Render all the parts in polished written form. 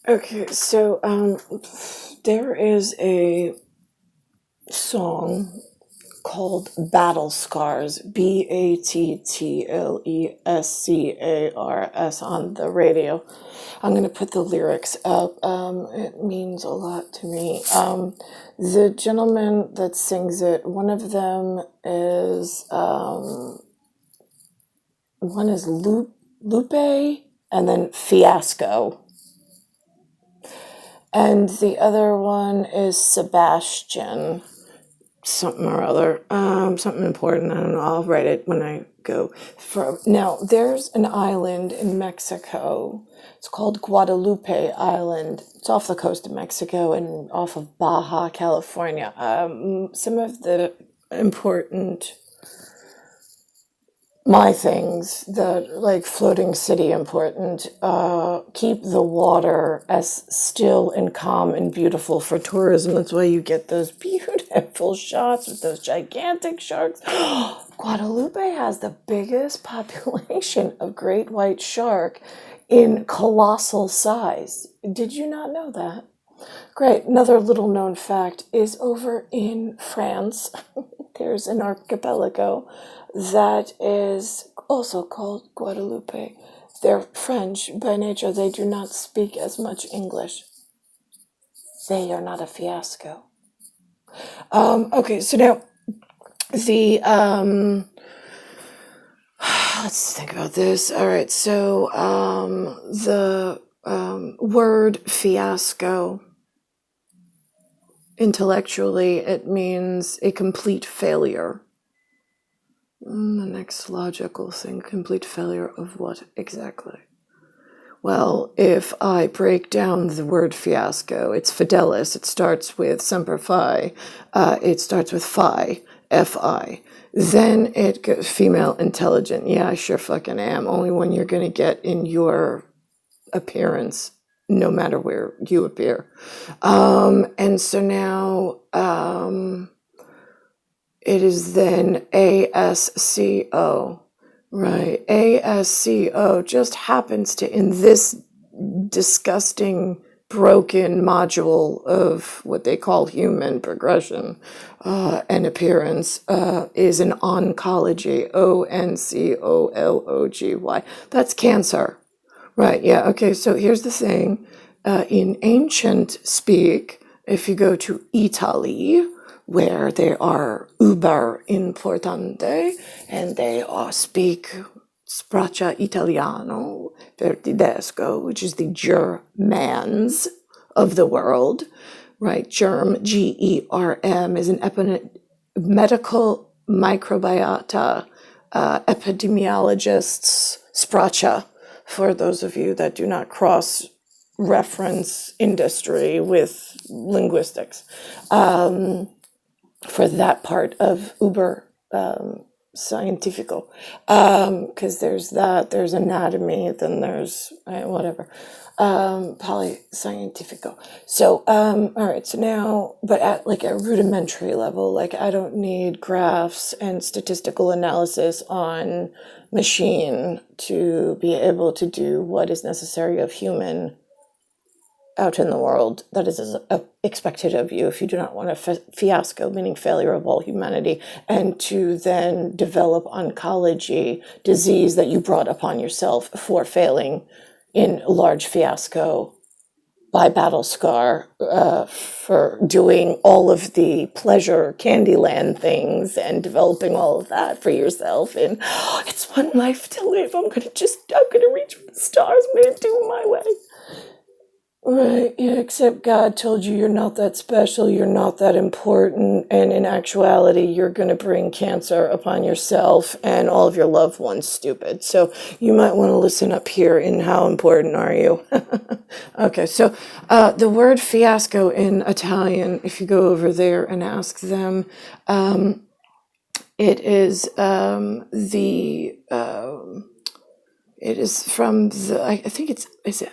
Okay, so there is a song called Battle Scars, BATTLESCARS, on the radio. I'm going to put the lyrics up. It means a lot to me. The gentleman that sings it, one is Lupe, and then Fiasco. And the other one is Sebastian, something or other, something important. I don't know. I'll write it when I go. Now, there's an island in Mexico. It's called Guadalupe Island. It's off the coast of Mexico and off of Baja, California. Some of the important things that like floating city important, keep the water as still and calm and beautiful for tourism. That's why you get those beautiful shots with those gigantic sharks. Guadalupe has the biggest population of great white shark in colossal size. Did you not know that? Great. Another little known fact is over in France, there's an archipelago that is also called Guadeloupe. They're French by nature. They do not speak as much English. They are not a fiasco. Okay, so now the let's think about this. All right, so the word fiasco, intellectually, it means a complete failure. The next logical thing, complete failure of what exactly? Well, if I break down the word fiasco, it's fidelis. It starts with semper fi. It starts with fi, F-I. Then it goes female intelligent. Yeah, I sure fucking am. Only one you're going to get in your appearance, no matter where you appear. And so now it is then ASCO, right? ASCO just happens to, in this disgusting, broken module of what they call human progression and appearance, is an oncology, ONCOLOGY. That's cancer. Right, yeah, okay, so here's the thing. In ancient speak, if you go to Italy, where they are uber importante, and they speak spraccia italiano per tedesco, which is the Germans of the world, right? Germ, G-E-R-M, is an medical microbiota, epidemiologists, spraccia, for those of you that do not cross-reference industry with linguistics. For that part of uber scientifico, because there's anatomy, then there's whatever, polyscientifico. So all right, so now, but at like a rudimentary level, like I don't need graphs and statistical analysis on machine to be able to do what is necessary of human out in the world that is expected of you if you do not want a fiasco, meaning failure of all humanity, and to then develop oncology, disease that you brought upon yourself for failing in large fiasco by battle scar, for doing all of the pleasure Candyland things and developing all of that for yourself. And it's one life to live. I'm gonna reach for the stars. I'm gonna do it my way. Right, yeah, except God told you you're not that special, you're not that important, and in actuality, you're going to bring cancer upon yourself and all of your loved ones, stupid. So you might want to listen up here in how important are you? Okay, so the word fiasco in Italian, if you go over there and ask them, it is it is from the, I think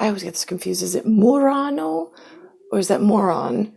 I always get this confused. Is it Murano or is that moron?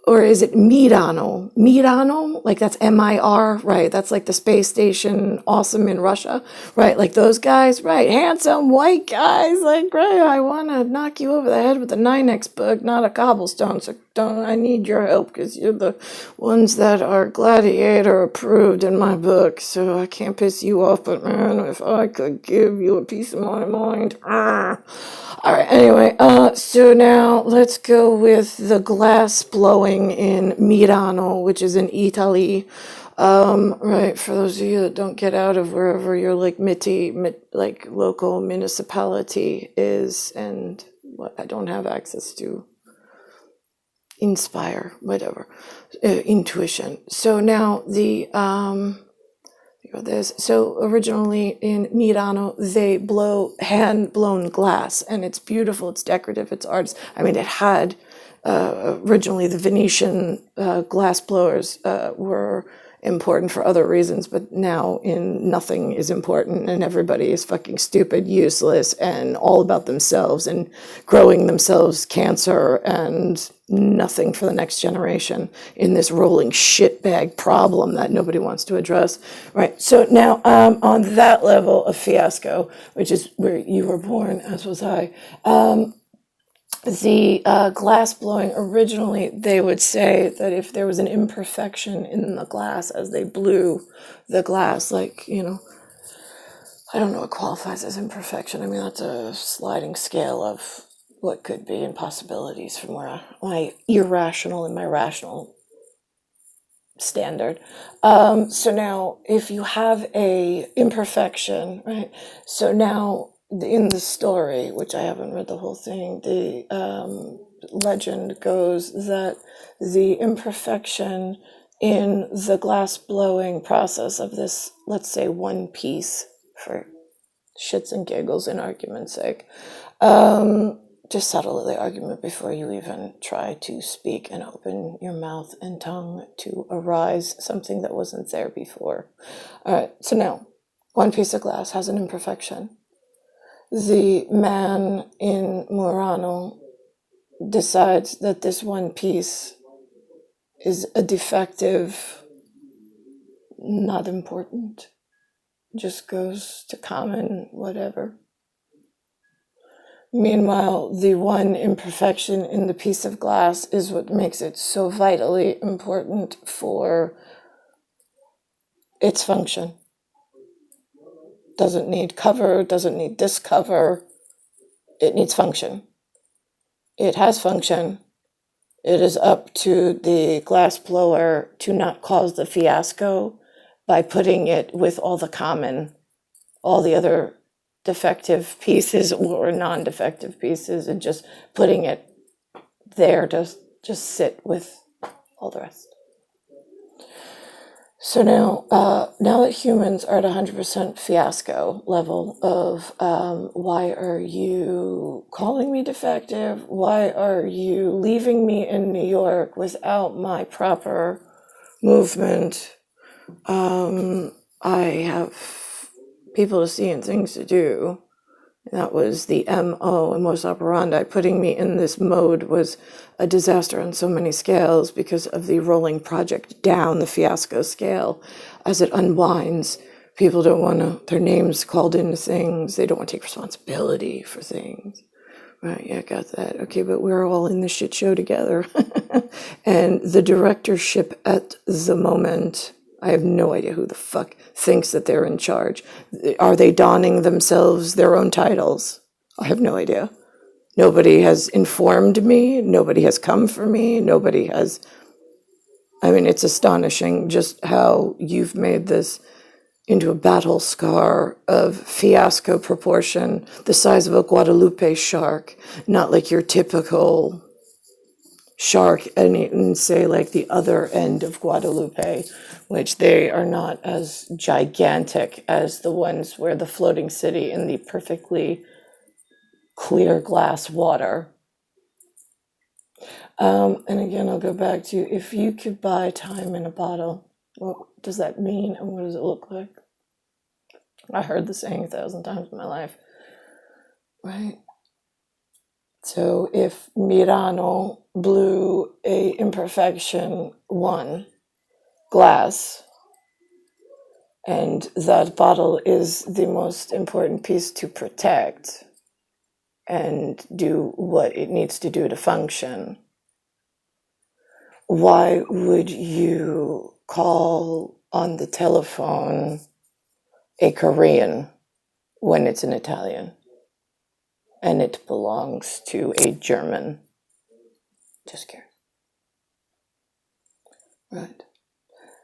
or is it Mirano? Mirano? Like that's MIR, right? That's like the space station, awesome in Russia, right? Like those guys, right? Handsome white guys, like, right? I want to knock you over the head with a 9X book, not a cobblestone. So I need your help because you're the ones that are gladiator approved in my book. So I can't piss you off, but man, if I could give you a piece of my mind. All right, anyway, so now let's go with the glass blowing in Mirano, which is in Italy. Right, for those of you that don't get out of wherever your like MITTEE, like local municipality is, and what I don't have access to. Inspire, whatever, intuition. So now so originally in Mirano, they blow hand-blown glass, and it's beautiful, it's decorative, it's arts. I mean, it had, originally the Venetian glass blowers were important for other reasons, but now nothing is important, and everybody is fucking stupid, useless, and all about themselves, and growing themselves cancer, and nothing for the next generation in this rolling shitbag problem that nobody wants to address. Right, so now on that level of fiasco, which is where you were born, as was I, the glass blowing, originally they would say that if there was an imperfection in the glass as they blew the glass, like, you know, I don't know what qualifies as imperfection. I mean, that's a sliding scale of what could be and possibilities from where my irrational and my rational standard. So now if you have a imperfection, right? So now in the story, which I haven't read the whole thing, the legend goes that the imperfection in the glass blowing process of this, let's say, one piece, for shits and giggles and argument's sake, just settle the argument before you even try to speak and open your mouth and tongue to arise something that wasn't there before. All right, so now, one piece of glass has an imperfection. The man in Murano decides that this one piece is a defective, not important, just goes to common whatever. Meanwhile, the one imperfection in the piece of glass is what makes it so vitally important for its function. Doesn't need cover, doesn't need this cover. It needs function. It has function. It is up to the glass blower to not cause the fiasco by putting it with all the other defective pieces or non-defective pieces, and just putting it there to just sit with all the rest. So now that humans are at 100% fiasco level of why are you calling me defective? Why are you leaving me in New York without my proper movement? I have people to see and things to do. That was the MO and modus operandi. Putting me in this mode was a disaster on so many scales because of the rolling project down the fiasco scale. As it unwinds, people don't want their names called into things. They don't want to take responsibility for things. Right, yeah, got that. Okay, but we're all in this shit show together. And the directorship at the moment, I have no idea who the fuck thinks that they're in charge. Are they donning themselves their own titles? I have no idea. Nobody has informed me. Nobody has come for me. Nobody has... I mean, it's astonishing just how you've made this into a battle scar of fiasco proportion, the size of a Guadalupe shark, not like your typical shark, and say like the other end of Guadalupe, which they are not as gigantic as the ones where the floating city in the perfectly clear glass water. And again, I'll go back to, if you could buy time in a bottle, what does that mean and what does it look like? I heard the saying 1,000 times in my life, right? So if Mirano blew a imperfection 1 glass, and that bottle is the most important piece to protect and do what it needs to do to function, why would you call on the telephone a Korean when it's an Italian and it belongs to a German? Just curious. Right.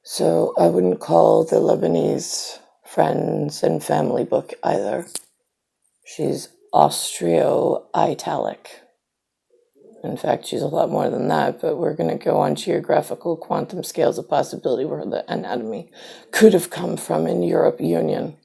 So I wouldn't call the Lebanese friends and family book either. She's Austro-Italic. In fact, she's a lot more than that, but we're going to go on geographical quantum scales of possibility where the anatomy could have come from in Europe Union.